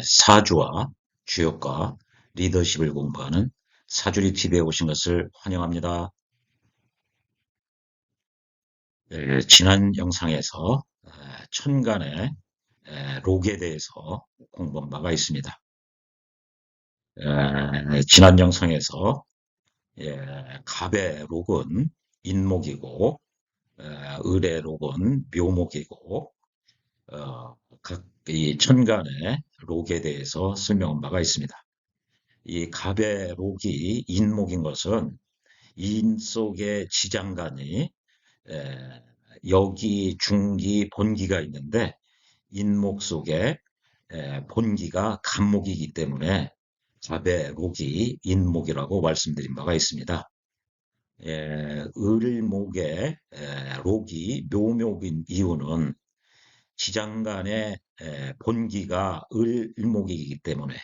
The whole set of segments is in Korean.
사주와 주역과 리더십을 공부하는 사주리 TV에 오신 것을 환영합니다. 지난 영상에서 천간의 록에 대해서 공부한 바가 있습니다. 지난 영상에서 갑의 록은 인목이고 을의 록은 묘목이고 각 이 천간의 록에 대해서 설명한 바가 있습니다. 이 갑의 록이 인목인 것은 인 속에 지장간이 에, 여기, 중기, 본기가 있는데 인목 속에 본기가 간목이기 때문에 갑의 록이 인목이라고 말씀드린 바가 있습니다. 을목의 록이 묘목인 이유는 지장간의 본기가 을목이기 때문에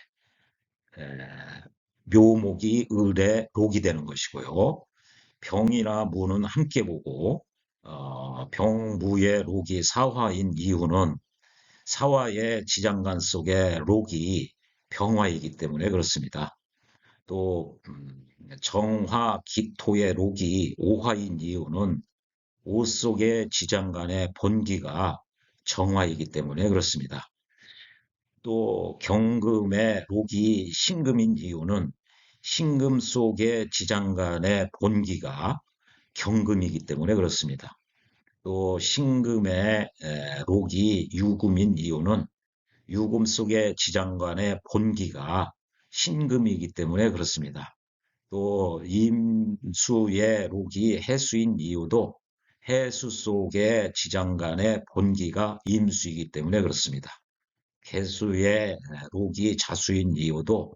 묘목이 을의 록이 되는 것이고요. 병이나 무는 함께 보고 병무의 록이 사화인 이유는 사화의 지장간 속에 록이 병화이기 때문에 그렇습니다. 또 정화 기토의 록이 오화인 이유는 오 속의 지장간의 본기가 정화이기 때문에 그렇습니다. 또 경금의 록이 신금인 이유는 신금 속의 지장간의 본기가 경금이기 때문에 그렇습니다. 또 신금의 록이 유금인 이유는 유금 속의 지장간의 본기가 신금이기 때문에 그렇습니다. 또 임수의 록이 해수인 이유도 해수 속의 지장간의 본기가 임수이기 때문에 그렇습니다. 개수의 록이 자수인 이유도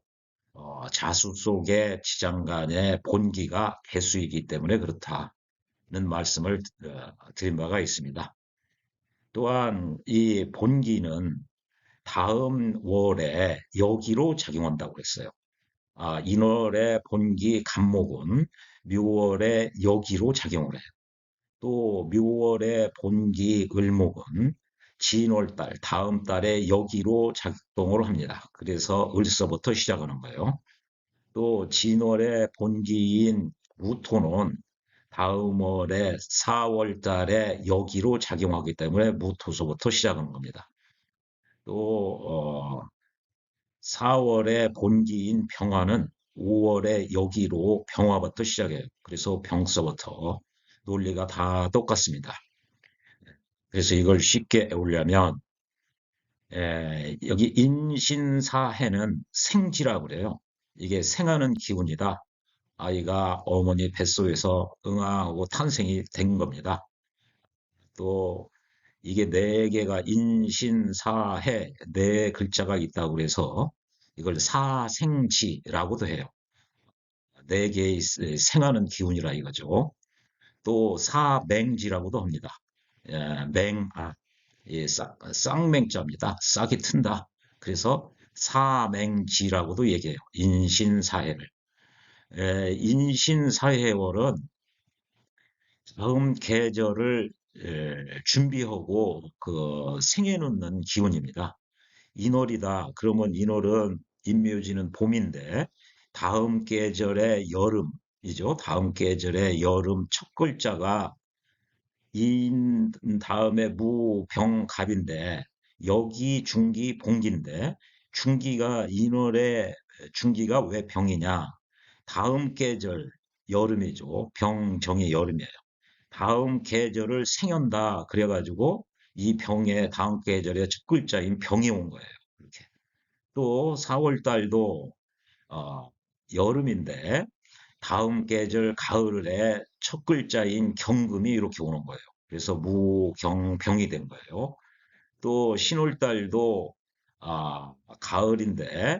자수 속의 지장간의 본기가 개수이기 때문에 그렇다는 말씀을 드린 바가 있습니다. 또한 이 본기는 다음 월에 여기로 작용한다고 했어요. 인월의 본기 간목은 묘월의 여기로 작용을 해요. 또 묘월의 본기 을목은 진월달, 다음 달에 여기로 작동을 합니다. 그래서 을서부터 시작하는 거예요. 또 진월의 본기인 무토는 다음 월에 4월 달에 여기로 작용하기 때문에 무토서부터 시작하는 겁니다. 또 4월의 본기인 병화는 5월에 여기로 병화부터 시작해요. 그래서 병서부터 논리가 다 똑같습니다. 그래서 이걸 쉽게 외우려면 여기 인신사해는 생지라고 그래요. 이게 생하는 기운이다. 아이가 어머니 뱃속에서 응아하고 탄생이 된 겁니다. 또 이게 네 개가 인신사해 네 글자가 있다고 그래서 이걸 사생지라고도 해요. 네 개의 생하는 기운이라 이거죠. 또 사맹지라고도 합니다. 예, 쌍맹자입니다. 싹이 튼다. 그래서 사맹지라고도 얘기해요. 인신사해를. 인신사해월은 다음 계절을 준비하고 생해놓는 기운입니다. 인월이다. 그러면 인월은 인묘지는 봄인데 다음 계절의 여름이죠. 다음 계절의 여름 첫 글자가 인 다음에 무, 병, 갑인데 여기 중기, 봉기인데 중기가 인월에 중기가 왜 병이냐? 다음 계절 여름이죠. 병, 정의 여름이에요. 다음 계절을 생연다 그래가지고 이 병의 다음 계절의 첫 글자인 병이 온 거예요. 이렇게. 또 4월 달도 어, 여름인데 다음 계절 가을에 첫 글자인 경금이 이렇게 오는 거예요. 그래서 무경병이 된 거예요. 또 신월달도 가을인데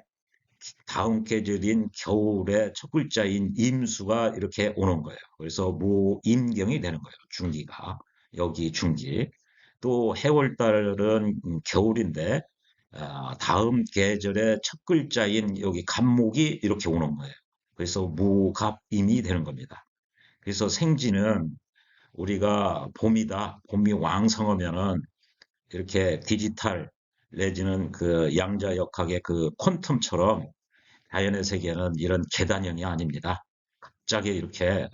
다음 계절인 겨울에 첫 글자인 임수가 이렇게 오는 거예요. 그래서 무임경이 되는 거예요. 중기가. 여기 중기. 또 해월달은 겨울인데 다음 계절의 첫 글자인 여기 갑목이 이렇게 오는 거예요. 그래서 무갑임이 되는 겁니다. 그래서 생지는 우리가 봄이다, 봄이 왕성하면은 이렇게 디지털 내지는 그 양자역학의 그 퀀텀처럼 자연의 세계는 이런 계단형이 아닙니다. 갑자기 이렇게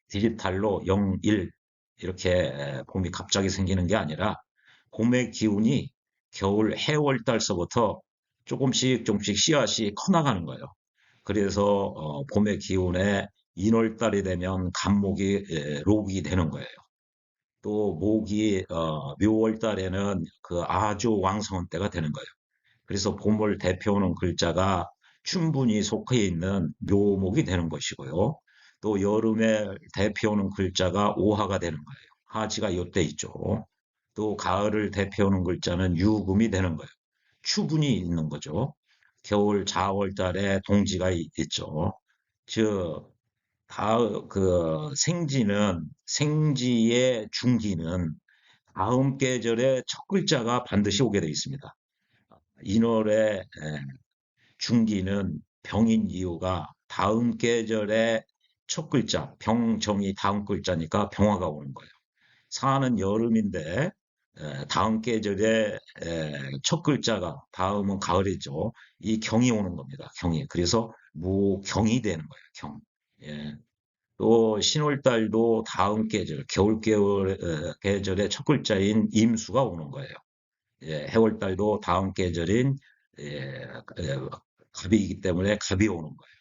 디지털로 0, 1 이렇게 봄이 갑자기 생기는 게 아니라 봄의 기운이 겨울 해월달서부터 조금씩 조금씩 씨앗이 커나가는 거예요. 그래서 봄의 기운에 인월달이 되면 간목이 록이 되는 거예요. 또 목이 묘월달에는 그 아주 왕성한 때가 되는 거예요. 그래서 봄을 대표하는 글자가 충분히 속해 있는 묘목이 되는 것이고요. 또 여름에 대표하는 글자가 오하가 되는 거예요. 하지가 이때 있죠. 또 가을을 대표하는 글자는 유금이 되는 거예요. 추분이 있는 거죠. 겨울 자월 달에 동지가 있죠. 즉, 그 생지의 중기는 다음 계절의 첫 글자가 반드시 오게 되어 있습니다. 인월의 중기는 병인 이유가 다음 계절의 첫 글자, 병정이 다음 글자니까 병화가 오는 거예요. 사는 여름인데 다음 계절의 첫 글자가 다음은 가을이죠. 이 경이 오는 겁니다. 경이. 그래서 무경이 되는 거예요. 경. 예. 또 신월달도 다음 계절, 계절의 첫 글자인 임수가 오는 거예요. 예, 해월달도 다음 계절인 예, 갑이기 때문에 갑이 오는 거예요.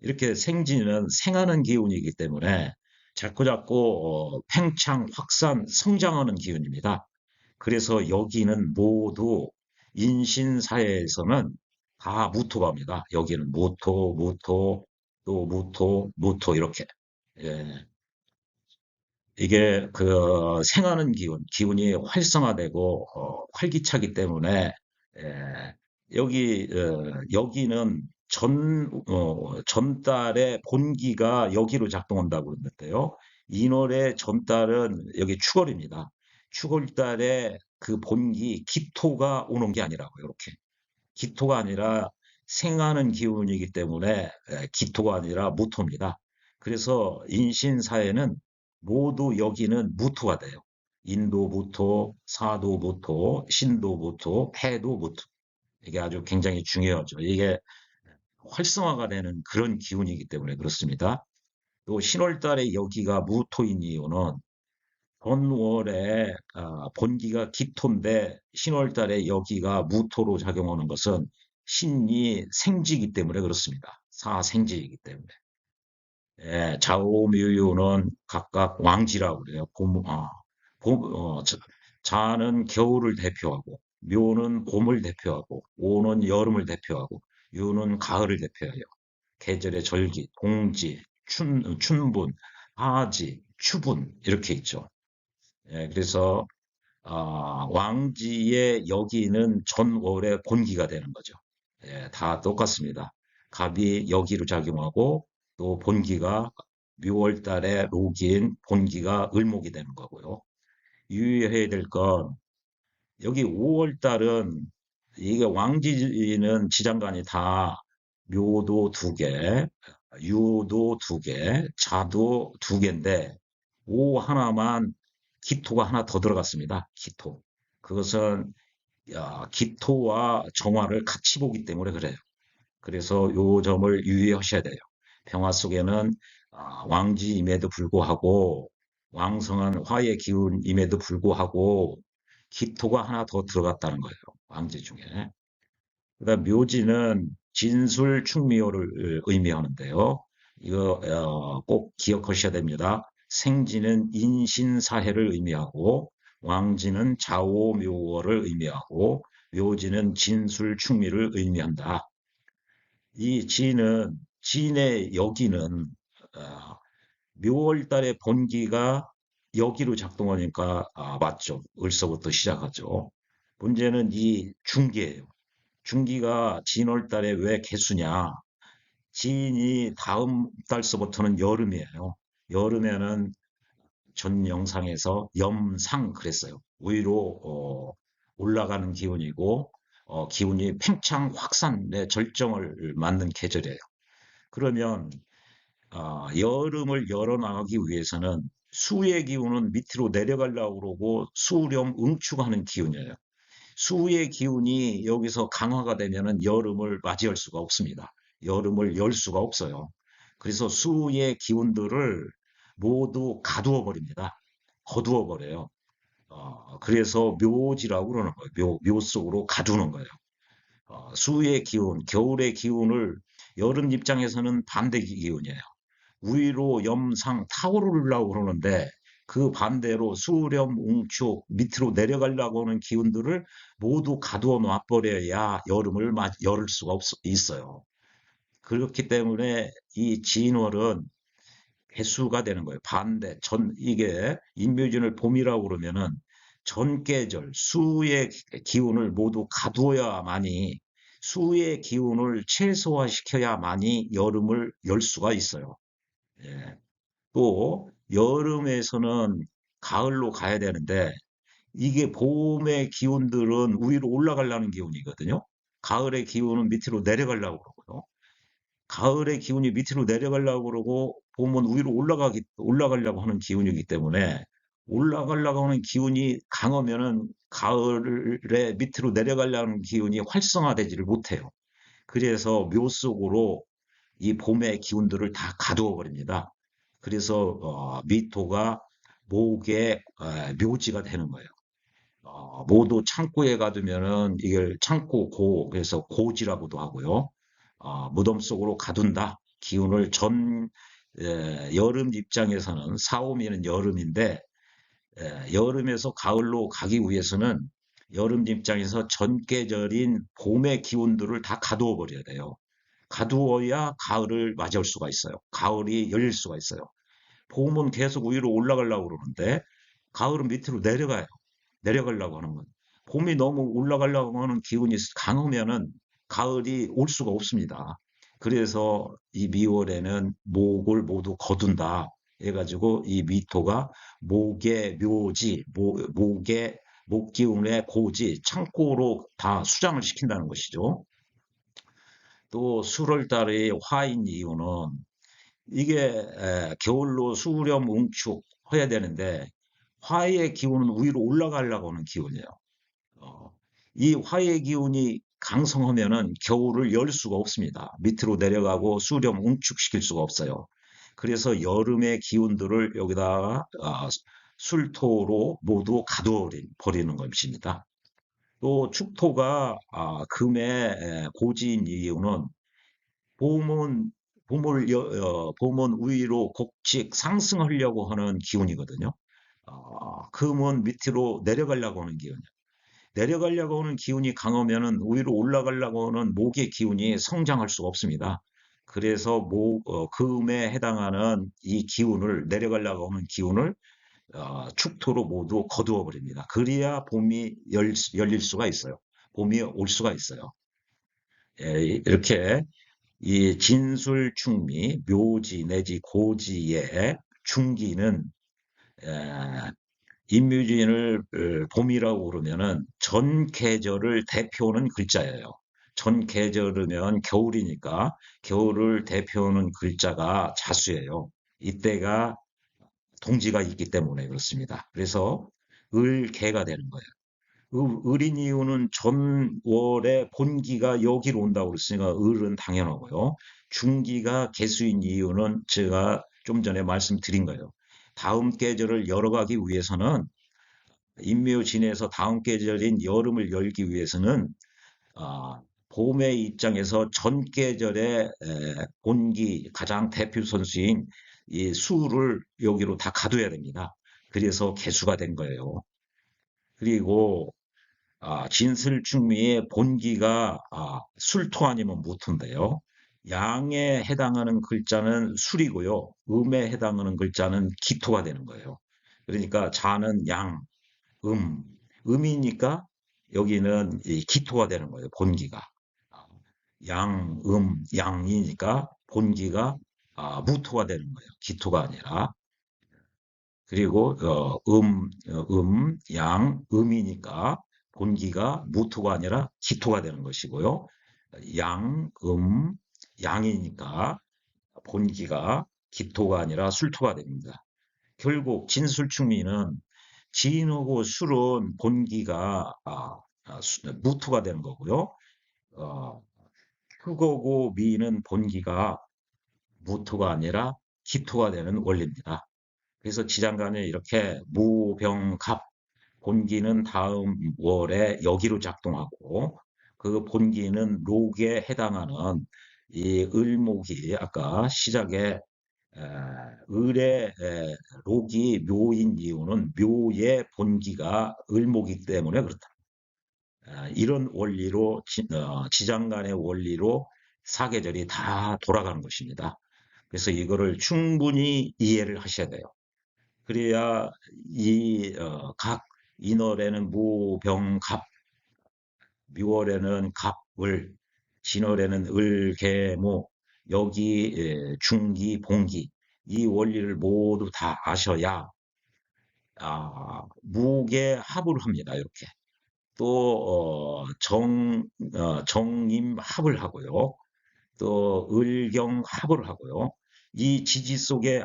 이렇게 생지는 생하는 기운이기 때문에 자꾸자꾸 팽창, 확산, 성장하는 기운입니다. 그래서 여기는 모두 인신사회에서는 다 무토갑니다. 여기는 무토, 무토, 또 무토, 무토 이렇게. 예, 이게 그 생하는 기운이 활성화되고 활기차기 때문에 에, 여기는 전달의 본기가 여기로 작동한다고 그러는데요. 인월의 전달은 여기 축월입니다. 축월달에 그 본기 기토가 오는 게 아니라고요. 이렇게 기토가 아니라 생하는 기운이기 때문에 기토가 아니라 무토입니다. 그래서 인신사회는 모두 여기는 무토가 돼요. 인도 무토, 사도 무토, 신도 무토, 해도 무토. 이게 아주 굉장히 중요하죠. 이게 활성화가 되는 그런 기운이기 때문에 그렇습니다. 또 신월달에 여기가 무토인 이유는 전월에 본기가 기토인데 신월달에 여기가 무토로 작용하는 것은 신이 생지이기 때문에 그렇습니다. 사생지이기 때문에. 예, 좌우묘유는 각각 왕지라고 그래요. 자는 겨울을 대표하고, 묘는 봄을 대표하고, 오는 여름을 대표하고, 유는 가을을 대표해요. 계절의 절기, 동지, 춘분, 하지, 추분 이렇게 있죠. 예, 그래서 왕지의 여기는 전월의 본기가 되는 거죠. 예, 다 똑같습니다. 갑이 여기로 작용하고 또 본기가 묘월 달에 록인 본기가 을목이 되는 거고요. 유의해야 될 건 여기 5월 달은 이게 왕지는 지장간이 다 묘도 두 개, 유도 두 개, 자도 두 개인데 오 하나만 기토가 하나 더 들어갔습니다. 기토. 그것은 기토와 정화를 같이 보기 때문에 그래요. 그래서 요 점을 유의하셔야 돼요. 평화 속에는 왕지임에도 불구하고 왕성한 화의 기운임에도 불구하고 기토가 하나 더 들어갔다는 거예요. 왕지 중에. 그다음 묘지는 진술 충미호를 의미하는데요. 이거 꼭 기억하셔야 됩니다. 생지는 인신사해를 의미하고 왕지는 자오묘어를 의미하고 묘지는 진술충미를 의미한다. 이 진의 여기는 어, 묘월달의 본기가 여기로 작동하니까 맞죠. 을서부터 시작하죠. 문제는 이 중기예요. 중기가 진월달에 왜 개수냐? 진이 다음 달서부터는 여름이에요. 여름에는 전 영상에서 염상 그랬어요. 위로 올라가는 기운이고 기운이 팽창 확산의 절정을 맞는 계절이에요. 그러면 여름을 열어나가기 위해서는 수의 기운은 밑으로 내려가려고 그러고 수령 응축하는 기운이에요. 수의 기운이 여기서 강화가 되면은 여름을 맞이할 수가 없습니다. 여름을 열 수가 없어요. 그래서 수의 기운들을 모두 가두어 버립니다. 거두어 버려요. 그래서 묘지라고 그러는 거예요. 묘 속으로 가두는 거예요. 수의 기운, 겨울의 기운을 여름 입장에서는 반대 기운이에요. 위로 염상 타오르려고 그러는데 그 반대로 수렴 웅축 밑으로 내려가려고 하는 기운들을 모두 가두어 놔버려야 여름을 열 수가 있어요. 그렇기 때문에 이 진월은 개수가 되는 거예요. 반대, 이게 인묘진을 봄이라고 그러면은 전계절, 수의 기운을 모두 가두어야만이, 수의 기운을 최소화시켜야만이 여름을 열 수가 있어요. 예. 또, 여름에서는 가을로 가야 되는데, 이게 봄의 기운들은 위로 올라가려는 기운이거든요. 가을의 기운은 밑으로 내려가려고 그러고요. 가을의 기운이 밑으로 내려가려고 그러고 봄은 위로 올라가려고 하는 기운이기 때문에 올라가려고 하는 기운이 강하면은 가을에 밑으로 내려가려는 기운이 활성화되지를 못해요. 그래서 묘 속으로 이 봄의 기운들을 다 가두어 버립니다. 그래서 미토가 목의 묘지가 되는 거예요. 모두 창고에 가두면은 이걸 창고고, 그래서 고지라고도 하고요. 무덤 속으로 가둔다. 기운을 여름 입장에서는 사오미는 여름인데, 여름에서 가을로 가기 위해서는 여름 입장에서 전계절인 봄의 기운들을 다 가두어 버려야 돼요. 가두어야 가을을 맞이할 수가 있어요. 가을이 열릴 수가 있어요. 봄은 계속 위로 올라가려고 그러는데, 가을은 밑으로 내려가려고 하는 건. 봄이 너무 올라가려고 하는 기운이 강하면은 가을이 올 수가 없습니다. 그래서 이 미월에는 목을 모두 거둔다 해가지고 이 미토가 목의 묘지, 목의 목기운의 고지, 창고로 다 수장을 시킨다는 것이죠. 또 7월 달의 화인 이유는 이게 겨울로 수렴 웅축 해야 되는데 화의 기운은 위로 올라가려고 하는 기운이에요. 어, 이 화의 기운이 강성하면은 겨울을 열 수가 없습니다. 밑으로 내려가고 수렴 웅축시킬 수가 없어요. 그래서 여름의 기운들을 여기다가 술토로 모두 가두어 버리는 것입니다. 또 축토가 금의 고지인 이유는 봄은 봄은 위로 곡식 상승하려고 하는 기운이거든요. 금은 밑으로 내려가려고 하는 기운이에요. 내려가려고 하는 기운이 강하면은 위로 올라가려고 하는 목의 기운이 성장할 수가 없습니다. 그래서 금에 해당하는 이 기운을 내려가려고 하는 기운을 축토로 모두 거두어 버립니다. 그래야 봄이 열릴 수가 있어요. 봄이 올 수가 있어요. 예, 이렇게 이 진술충미, 묘지 내지 고지의 충기는 에, 인묘진을 봄이라고 그러면은 전 계절을 대표하는 글자예요. 전 계절이면 겨울이니까 겨울을 대표하는 글자가 자수예요. 이때가 동지가 있기 때문에 그렇습니다. 그래서 을개가 되는 거예요. 을인 이유는 전월에 본기가 여기로 온다고 그랬으니까 을은 당연하고요. 중기가 개수인 이유는 제가 좀 전에 말씀드린 거예요. 다음 계절을 열어가기 위해서는 인묘진에서 다음 계절인 여름을 열기 위해서는 봄의 입장에서 전 계절의 본기 가장 대표 선수인 이 수를 여기로 다 가둬야 됩니다. 그래서 개수가 된 거예요. 그리고 진술충미의 본기가 술토 아니면 무토인데요. 양에 해당하는 글자는 술이고요. 음에 해당하는 글자는 기토가 되는 거예요. 그러니까 자는 양, 음, 음이니까 여기는 이 기토가 되는 거예요. 본기가. 아, 양이니까 본기가 무토가 되는 거예요. 기토가 아니라. 그리고 음이니까 본기가 무토가 아니라 기토가 되는 것이고요. 양이니까 본기가 기토가 아니라 술토가 됩니다. 결국 진술충미는 진하고 술은 본기가 무토가 되는 거고요. 어, 흑오고 미는 본기가 무토가 아니라 기토가 되는 원리입니다. 그래서 지장간에 이렇게 무병갑 본기는 다음 월에 여기로 작동하고 그 본기는 록에 해당하는 이 을목이 아까 시작에 에, 을의 록이 묘인 이유는 묘의 본기가 을목이기 때문에 그렇다. 이런 원리로 지장간의 원리로 사계절이 다 돌아가는 것입니다. 그래서 이거를 충분히 이해를 하셔야 돼요. 그래야 각 인월에는 무병갑, 묘월에는 갑을, 진월에는 을개목, 여기 중기, 봉기 이 원리를 모두 다 아셔야 무게 합을 합니다. 이렇게 또 정임 합을 하고요. 또 을경 합을 하고요. 이 지지 속에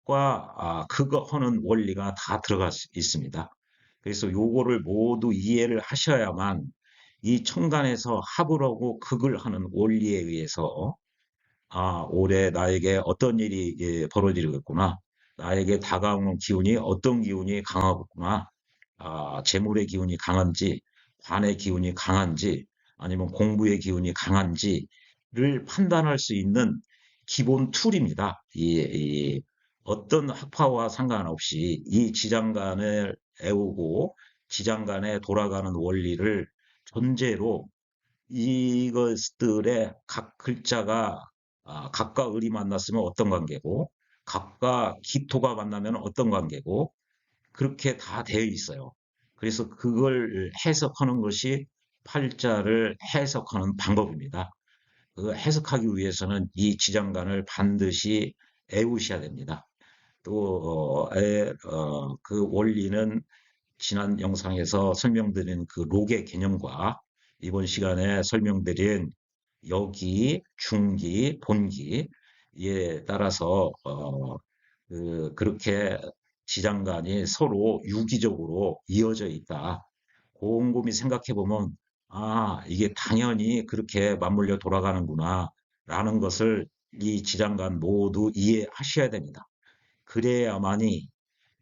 합과 극을 하는 원리가 다 들어가 있습니다. 그래서 요거를 모두 이해를 하셔야만 이 천간에서 합을 하고 극을 하는 원리에 의해서 올해 나에게 어떤 일이 벌어지겠구나. 나에게 다가오는 기운이 어떤 기운이 강하구나. 재물의 기운이 강한지, 관의 기운이 강한지, 아니면 공부의 기운이 강한지를 판단할 수 있는 기본 툴입니다. 어떤 학파와 상관없이 이 지장간을 애우고 지장간에 돌아가는 원리를 전제로 이것들의 각 글자가 각과 을이 만났으면 어떤 관계고 각과 기토가 만나면 어떤 관계고 그렇게 다 되어 있어요. 그래서 그걸 해석하는 것이 팔자를 해석하는 방법입니다. 그 해석하기 위해서는 이 지장간을 반드시 애우셔야 됩니다. 또 그 원리는 지난 영상에서 설명드린 그 록의 개념과 이번 시간에 설명드린 여기, 중기, 본기에 따라서 그렇게 지장간이 서로 유기적으로 이어져 있다. 곰곰이 생각해 보면 이게 당연히 그렇게 맞물려 돌아가는구나 라는 것을 이 지장간 모두 이해하셔야 됩니다. 그래야만이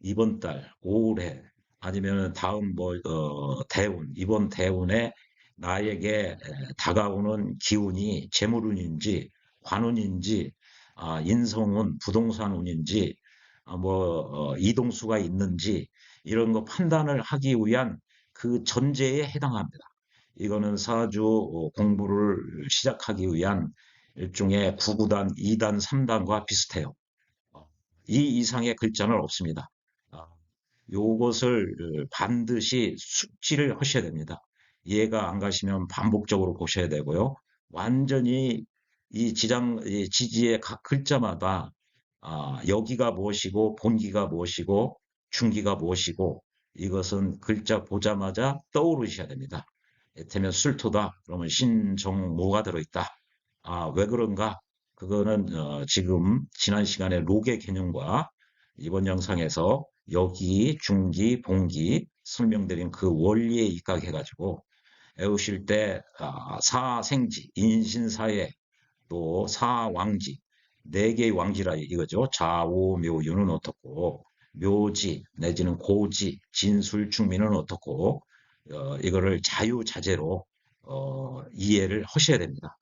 이번 달, 올해 아니면 다음 대운, 이번 대운에 나에게 다가오는 기운이 재물운인지 관운인지 인성운, 부동산운인지 이동수가 있는지 이런 거 판단을 하기 위한 그 전제에 해당합니다. 이거는 사주 공부를 시작하기 위한 일종의 9구단, 2단, 3단과 비슷해요. 이 이상의 글자는 없습니다. 아, 요것을 반드시 숙지를 하셔야 됩니다. 이해가 안 가시면 반복적으로 보셔야 되고요. 완전히 이 지지의 각 글자마다 여기가 무엇이고 본기가 무엇이고 중기가 무엇이고 이것은 글자 보자마자 떠오르셔야 됩니다. 이를테면 술토다 그러면 신정모가 들어있다. 왜 그런가? 그거는 지금 지난 시간에 록의 개념과 이번 영상에서 여기, 중기, 봉기 설명드린 그 원리에 입각해가지고 외우실 때 사생지, 인신사회, 또 사왕지, 네 개의 왕지라 이거죠. 좌우묘유는 어떻고, 묘지 내지는 고지, 진술, 충미는 어떻고, 이거를 자유자재로 이해를 하셔야 됩니다.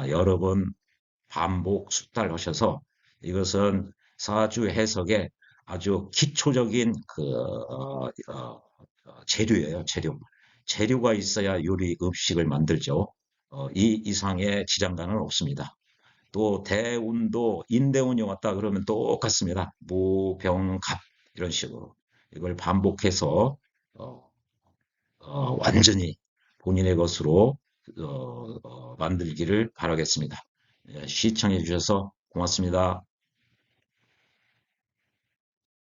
여러 번 반복 숙달하셔서 이것은 사주 해석의 아주 기초적인 재료예요, 재료. 재료가 있어야 요리 음식을 만들죠. 이 이상의 지장간은 없습니다. 또 대운도 인대운이 왔다 그러면 똑같습니다. 무병갑 이런 식으로 이걸 반복해서 어, 완전히 본인의 것으로 만들기를 바라겠습니다. 시청해 주셔서 고맙습니다.